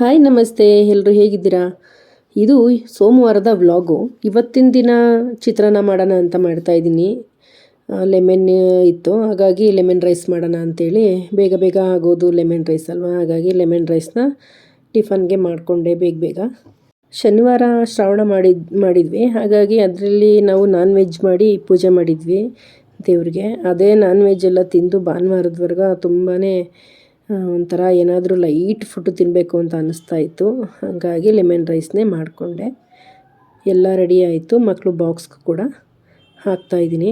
Hi ನಮಸ್ತೆ, ಎಲ್ಲರೂ ಹೇಗಿದ್ದೀರಾ? ಇದು ಸೋಮವಾರದ ವ್ಲಾಗು. ಇವತ್ತಿನ ದಿನ ಚಿತ್ರಾನ್ನ ಮಾಡೋಣ ಅಂತ ಮಾಡ್ತಾಯಿದ್ದೀನಿ. ಲೆಮನ್ ಇತ್ತು, ಹಾಗಾಗಿ ಲೆಮನ್ ರೈಸ್ ಮಾಡೋಣ ಅಂಥೇಳಿ. ಬೇಗ ಬೇಗ ಆಗೋದು ಲೆಮನ್ ರೈಸ್ ಅಲ್ವಾ, ಹಾಗಾಗಿ ಲೆಮನ್ ರೈಸ್ನ ಟಿಫನ್ಗೆ ಮಾಡಿಕೊಂಡೆ ಬೇಗ. ಶನಿವಾರ ಶ್ರಾವಣ ಮಾಡಿದ್ವಿ, ಹಾಗಾಗಿ ಅದರಲ್ಲಿ ನಾವು ನಾನ್ ವೆಜ್ ಮಾಡಿ ಪೂಜೆ ಮಾಡಿದ್ವಿ ದೇವ್ರಿಗೆ. ಅದೇ ನಾನ್ ವೆಜ್ ಎಲ್ಲ ತಿಂದು ಭಾನುವಾರದವರೆಗೆ ತುಂಬಾ ಒಂಥರ ಏನಾದರೂ ಲೈಟ್ ಫುಡ್ ತಿನ್ನಬೇಕು ಅಂತ ಅನ್ನಿಸ್ತಾ ಇತ್ತು. ಹಾಗಾಗಿ ಲೆಮನ್ ರೈಸ್ನೇ ಮಾಡಿಕೊಂಡೆ. ಎಲ್ಲ ರೆಡಿ ಆಯಿತು. ಮಕ್ಕಳು ಬಾಕ್ಸ್ಗೆ ಕೂಡ ಹಾಕ್ತಾಯಿದ್ದೀನಿ.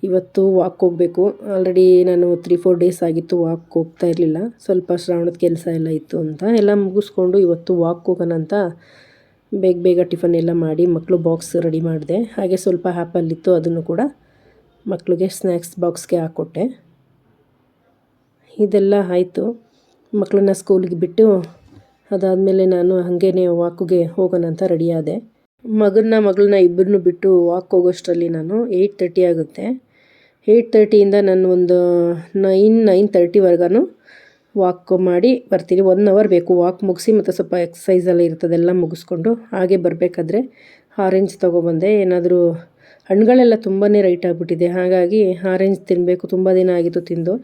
ಇವತ್ತು ವಾಕ್ ಹೋಗಬೇಕು. ಆಲ್ರೆಡಿ ನಾನು 3-4 ಡೇಸ್ ಆಗಿತ್ತು ವಾಕ್ ಹೋಗ್ತಾ ಇರಲಿಲ್ಲ. ಸ್ವಲ್ಪ ಶ್ರಾವಣದ ಕೆಲಸ ಎಲ್ಲ ಇತ್ತು ಅಂತ ಎಲ್ಲ ಮುಗಿಸ್ಕೊಂಡು ಇವತ್ತು ವಾಕ್ ಹೋಗೋಣ ಅಂತ ಬೇಗ ಟಿಫನ್ ಎಲ್ಲ ಮಾಡಿ ಮಕ್ಕಳು ಬಾಕ್ಸ್ ರೆಡಿ ಮಾಡಿದೆ. ಹಾಗೆ ಸ್ವಲ್ಪ ಆ್ಯಪಲ್ ಇತ್ತು, ಅದನ್ನು ಕೂಡ ಮಕ್ಕಳಿಗೆ ಸ್ನ್ಯಾಕ್ಸ್ ಬಾಕ್ಸ್ಗೆ ಹಾಕ್ಕೊಟ್ಟೆ. ಇದೆಲ್ಲ ಆಯಿತು. ಮಕ್ಕಳನ್ನ ಸ್ಕೂಲಿಗೆ ಬಿಟ್ಟು ಅದಾದಮೇಲೆ ನಾನು ಹಾಗೇ ವಾಕಿಗೆ ಹೋಗೋಣ ಅಂತ ರೆಡಿ ಆದೆ. ಮಗಳನ್ನ ಇಬ್ಬರನ್ನೂ ಬಿಟ್ಟು ವಾಕ್ ಹೋಗೋಷ್ಟರಲ್ಲಿ ನಾನು 8:30 ಆಗುತ್ತೆ. 8:30ಇಂದ ನಾನು ಒಂದು 9-9:30ವರೆಗೂ ವಾಕ್ ಮಾಡಿ ಬರ್ತೀನಿ. 1 ಅವರ್ ಬೇಕು ವಾಕ್ ಮುಗಿಸಿ, ಮತ್ತು ಸ್ವಲ್ಪ ಎಕ್ಸಸೈಸ್ ಎಲ್ಲ ಇರ್ತದೆಲ್ಲ ಮುಗಿಸ್ಕೊಂಡು ಹಾಗೆ ಬರಬೇಕಾದ್ರೆ ಆರೆಂಜ್ ತೊಗೊಬಂದೆ. ಏನಾದರೂ ಹಣ್ಣುಗಳೆಲ್ಲ ತುಂಬಾ ರೈಟ್ ಆಗಿಬಿಟ್ಟಿದೆ, ಹಾಗಾಗಿ ಆರೆಂಜ್ ತಿನ್ನಬೇಕು. ತುಂಬ ದಿನ ಆಗಿತ್ತು ತಿಂದು,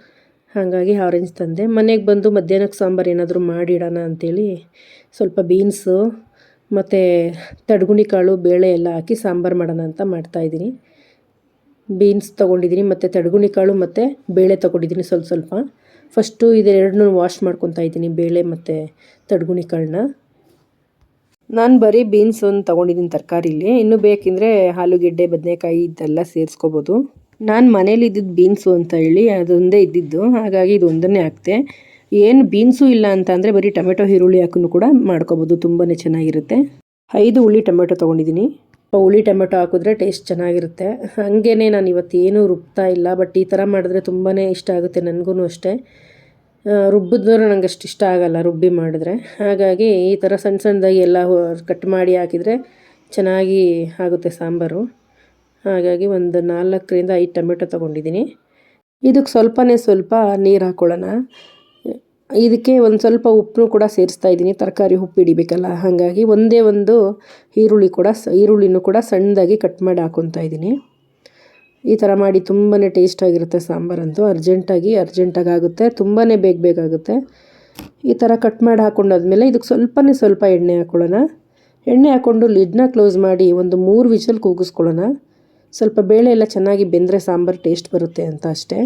ಹಾಗಾಗಿ ಆರೆಂಜ್ ತಂದೆ. ಮನೆಗೆ ಬಂದು ಮಧ್ಯಾಹ್ನಕ್ಕೆ ಸಾಂಬಾರು ಏನಾದರೂ ಮಾಡಿಡೋಣ ಅಂಥೇಳಿ ಸ್ವಲ್ಪ ಬೀನ್ಸು ಮತ್ತು ತಡಗುಣಿ ಕಾಳು ಬೇಳೆ ಎಲ್ಲ ಹಾಕಿ ಸಾಂಬಾರು ಮಾಡೋಣ ಅಂತ ಮಾಡ್ತಾಯಿದ್ದೀನಿ. ಬೀನ್ಸ್ ತೊಗೊಂಡಿದ್ದೀನಿ ಮತ್ತು ತಡಗುಣಿ ಕಾಳು ಮತ್ತು ಬೇಳೆ ತೊಗೊಂಡಿದ್ದೀನಿ ಸ್ವಲ್ಪ. ಫಸ್ಟು ಇದೆರಡನ್ನೂ ವಾಶ್ ಮಾಡ್ಕೊತಾ ಇದ್ದೀನಿ, ಬೇಳೆ ಮತ್ತು ತಡಗುಣಿ ಕಾಳನ್ನ. ನಾನು ಬರೀ ಬೀನ್ಸ್ ಒಂದು ತೊಗೊಂಡಿದ್ದೀನಿ ತರಕಾರಿಲಿ. ಇನ್ನೂ ಬೇಕೆಂದರೆ ಆಲೂಗೆಡ್ಡೆ, ಬದನೆಕಾಯಿ ಇದೆಲ್ಲ ಸೇರಿಸ್ಕೋಬೋದು. ನಾನು ಮನೇಲಿ ಇದ್ದಿದ್ದು ಬೀನ್ಸು ಅಂತ ಹೇಳಿ ಅದೊಂದೇ ಇದ್ದಿದ್ದು, ಹಾಗಾಗಿ ಇದೊಂದನ್ನೇ ಹಾಕ್ತೆ. ಏನು ಬೀನ್ಸು ಇಲ್ಲ ಅಂತ ಅಂದರೆ ಬರೀ ಟೊಮೆಟೊ ಈರುಳ್ಳಿ ಹಾಕೂ ಕೂಡ ಮಾಡ್ಕೊಬೋದು, ತುಂಬಾ ಚೆನ್ನಾಗಿರುತ್ತೆ. 5 ಹುಳಿ ಟೊಮೆಟೊ ತೊಗೊಂಡಿದ್ದೀನಿ. ಹುಳಿ ಟೊಮೆಟೊ ಹಾಕಿದ್ರೆ ಟೇಸ್ಟ್ ಚೆನ್ನಾಗಿರುತ್ತೆ. ಹಾಗೇ ನಾನು ಇವತ್ತೇನು ರುಬ್ತಾ ಇಲ್ಲ, ಬಟ್ ಈ ಥರ ಮಾಡಿದ್ರೆ ತುಂಬಾ ಇಷ್ಟ ಆಗುತ್ತೆ ನನಗೂ ಅಷ್ಟೇ. ರುಬ್ಬಿದ್ರೆ ನಂಗೆ ಅಷ್ಟು ಇಷ್ಟ ಆಗೋಲ್ಲ ರುಬ್ಬಿ ಮಾಡಿದ್ರೆ, ಹಾಗಾಗಿ ಈ ಥರ ಸಣ್ಣದಾಗಿ ಎಲ್ಲ ಕಟ್ ಮಾಡಿ ಹಾಕಿದರೆ ಚೆನ್ನಾಗಿ ಆಗುತ್ತೆ ಸಾಂಬಾರು. ಹಾಗಾಗಿ ಒಂದು 4-5 ಟೊಮೆಟೊ ತೊಗೊಂಡಿದ್ದೀನಿ. ಇದಕ್ಕೆ ಸ್ವಲ್ಪ ನೀರು ಹಾಕ್ಕೊಳ್ಳೋಣ. ಇದಕ್ಕೆ ಒಂದು ಸ್ವಲ್ಪ ಉಪ್ಪು ಕೂಡ ಸೇರಿಸ್ತಾ ಇದ್ದೀನಿ, ತರಕಾರಿ ಉಪ್ಪು ಹಿಡಿಬೇಕಲ್ಲ, ಹಾಗಾಗಿ ಒಂದೇ ಒಂದು ಈರುಳ್ಳಿನೂ ಕೂಡ ಸಣ್ಣದಾಗಿ ಕಟ್ ಮಾಡಿ ಹಾಕ್ಕೊತಾ ಇದ್ದೀನಿ. ಈ ಥರ ಮಾಡಿ ತುಂಬಾ ಟೇಸ್ಟಾಗಿರುತ್ತೆ ಸಾಂಬಾರಂತೂ. ಅರ್ಜೆಂಟಾಗಿ ಆಗುತ್ತೆ, ತುಂಬಾ ಬೇಗ. ಈ ಥರ ಕಟ್ ಮಾಡಿ ಹಾಕ್ಕೊಂಡಾದ್ಮೇಲೆ ಇದಕ್ಕೆ ಸ್ವಲ್ಪ ಎಣ್ಣೆ ಹಾಕ್ಕೊಳ್ಳೋಣ. ಎಣ್ಣೆ ಹಾಕ್ಕೊಂಡು ಲಿಡ್ನ ಕ್ಲೋಸ್ ಮಾಡಿ ಒಂದು 3 ವಿಷಲ್ ಕೂಗಿಸ್ಕೊಳ್ಳೋಣ. ಸ್ವಲ್ಪ ಬೇಳೆ ಎಲ್ಲ ಚೆನ್ನಾಗಿ ಬೆಂದರೆ ಸಾಂಬಾರು ಟೇಸ್ಟ್ ಬರುತ್ತೆ ಅಂತ ಅಷ್ಟೇ.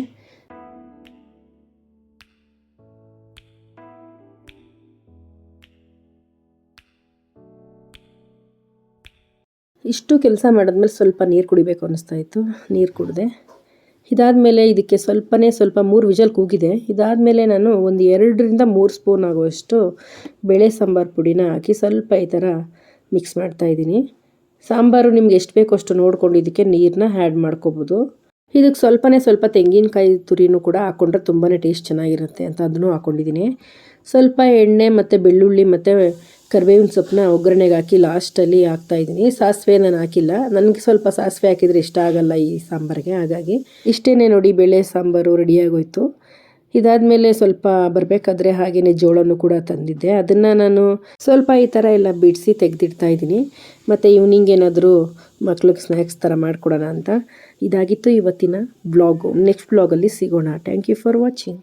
ಇಷ್ಟು ಕೆಲಸ ಮಾಡಿದ್ಮೇಲೆ ಸ್ವಲ್ಪ ನೀರು ಕುಡಿಬೇಕು ಅನ್ನಿಸ್ತಾ ಇತ್ತು, ನೀರು ಕುಡಿದೆ. ಇದಾದಮೇಲೆ ಇದಕ್ಕೆ ಸ್ವಲ್ಪ 3 ವಿಷಲ್ ಕೂಗಿದೆ. ಇದಾದಮೇಲೆ ನಾನು ಒಂದು 2-3 ಸ್ಪೂನ್ ಆಗುವಷ್ಟು ಬೇಳೆ ಸಾಂಬಾರು ಪುಡಿನ ಹಾಕಿ ಸ್ವಲ್ಪ ಈ ಥರ ಮಿಕ್ಸ್ ಮಾಡ್ತಾಯಿದ್ದೀನಿ. ಸಾಂಬಾರು ನಿಮ್ಗೆ ಎಷ್ಟು ಬೇಕೋ ಅಷ್ಟು ನೋಡ್ಕೊಂಡು ಇದಕ್ಕೆ ನೀರನ್ನ ಆ್ಯಡ್ ಮಾಡ್ಕೋಬೋದು. ಇದಕ್ಕೆ ಸ್ವಲ್ಪ ತೆಂಗಿನಕಾಯಿ ತುರಿನೂ ಕೂಡ ಹಾಕ್ಕೊಂಡ್ರೆ ತುಂಬಾ ಟೇಸ್ಟ್ ಚೆನ್ನಾಗಿರುತ್ತೆ ಅಂತ ಅದನ್ನು ಹಾಕ್ಕೊಂಡಿದ್ದೀನಿ. ಸ್ವಲ್ಪ ಎಣ್ಣೆ ಮತ್ತು ಬೆಳ್ಳುಳ್ಳಿ ಮತ್ತು ಕರಿಬೇವಿನ ಸೊಪ್ಪನ್ನ ಒಗ್ಗರಣೆಗೆ ಹಾಕಿ ಲಾಸ್ಟಲ್ಲಿ ಹಾಕ್ತಾಯಿದ್ದೀನಿ. ಸಾಸಿವೆ ನಾನು ಹಾಕಿಲ್ಲ, ನನಗೆ ಸ್ವಲ್ಪ ಸಾಸಿವೆ ಹಾಕಿದರೆ ಇಷ್ಟ ಆಗಲ್ಲ ಈ ಸಾಂಬಾರಿಗೆ, ಹಾಗಾಗಿ ಇಷ್ಟೇ ನೋಡಿ. ಬೇಳೆ ಸಾಂಬಾರು ರೆಡಿಯಾಗೋಯ್ತು. ಇದಾದಮೇಲೆ ಸ್ವಲ್ಪ ಬರಬೇಕಾದ್ರೆ ಹಾಗೆಯೇ ಜೋಳನೂ ಕೂಡ ತಂದಿದ್ದೆ, ಅದನ್ನು ನಾನು ಸ್ವಲ್ಪ ಈ ಥರ ಎಲ್ಲ ಬಿಡಿಸಿ ತೆಗೆದಿಡ್ತಾ ಇದ್ದೀನಿ. ಮತ್ತು ಈವ್ನಿಂಗ್ ಏನಾದರೂ ಮಕ್ಳಿಗೆ ಸ್ನ್ಯಾಕ್ಸ್ ಥರ ಮಾಡಿಕೊಡೋಣ ಅಂತ. ಇದಾಗಿತ್ತು ಇವತ್ತಿನ ಬ್ಲಾಗು. ನೆಕ್ಸ್ಟ್ ಬ್ಲಾಗಲ್ಲಿ ಸಿಗೋಣ. Thank you for watching.